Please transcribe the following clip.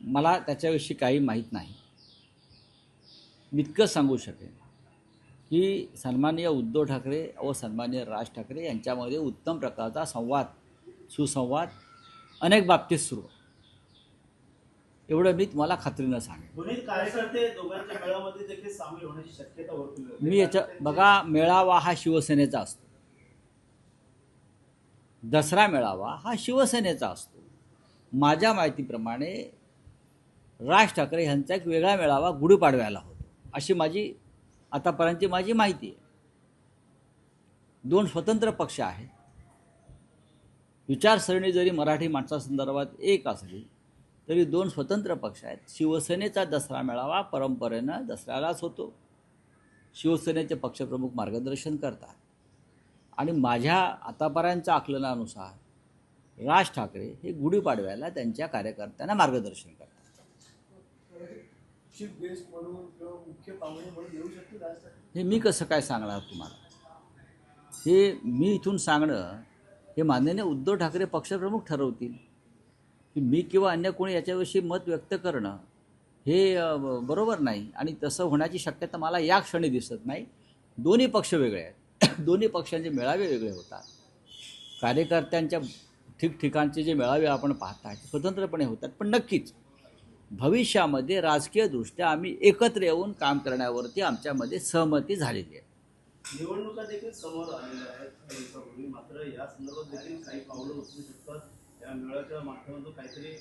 मला त्याच्याविषयी काही माहीत नाही. मी इतकंच सांगू शकेन की सन्माननीय उद्धव ठाकरे व सन्माननीय राज ठाकरे यांच्यामध्ये उत्तम प्रकारचा संवाद, सुसंवाद अनेक बाबतीत सुरू आहे. एवढं मी तुम्हाला खात्रीनं सांगेन. दोन्ही कार्यकर्ते दोघांच्या मेळाव्यामध्ये देखील सामील होण्याची शक्यता वर्तवली होती. मी याच्या बघा, मेळावा हा शिवसेनेचा असतो, दसरा मेळावा हा शिवसेनेचा असतो. माझ्या माहितीप्रमाणे राज ठाकरे यांचा एक वेगळा मेळावा गुढीपाडव्याला होतो, अशी माझी आतापर्यंतची माझी माहिती आहे. दोन स्वतंत्र पक्ष आहेत. विचारसरणी जरी मराठी माणसासंदर्भात एक असली तरी दोन स्वतंत्र पक्ष आहेत. शिवसेनेचा दसरा मेळावा परंपरेनं दसऱ्यालाच होतो. शिवसेनेचे पक्षप्रमुख मार्गदर्शन करतात आणि माझ्या आतापर्यंतच्या आकलनानुसार राज ठाकरे हे गुढीपाडव्याला त्यांच्या कार्यकर्त्यांना मार्गदर्शन करतात. चीफ गेस्ट म्हणून किंवा मुख्य पाहुणे म्हणून येऊ शकतील राज ठाकरे? हे मी कसं काय सांगणार तुम्हाला? हे मी इथून सांगणं हे माननीय उद्धव ठाकरे पक्षप्रमुख ठरवतील. की मी किंवा अन्य कोणी याच्याविषयी मत व्यक्त करणं हे बरोबर नाही आणि तसं होण्याची शक्यता मला या क्षणी दिसत नाही. दोन्ही पक्ष वेगळे आहेत. दोन्ही पक्षांचे मेळावे वेगळे होतात. कार्यकर्त्यांच्या ठिकठिकाणचे जे मेळावे आपण पाहताय स्वतंत्रपणे होतात, पण नक्कीच भविष्यामध्ये राजकीयदृष्ट्या आम्ही एकत्र येऊन काम करण्यावरती आमच्यामध्ये सहमती झालेली आहे. निवडणुका देखील समोर आलेल्या आहेत काही दिवसापूर्वी, मात्र या संदर्भात देखील काही पावलं उचलू शकतात. या मेळाव्याच्या माध्यमातून काहीतरी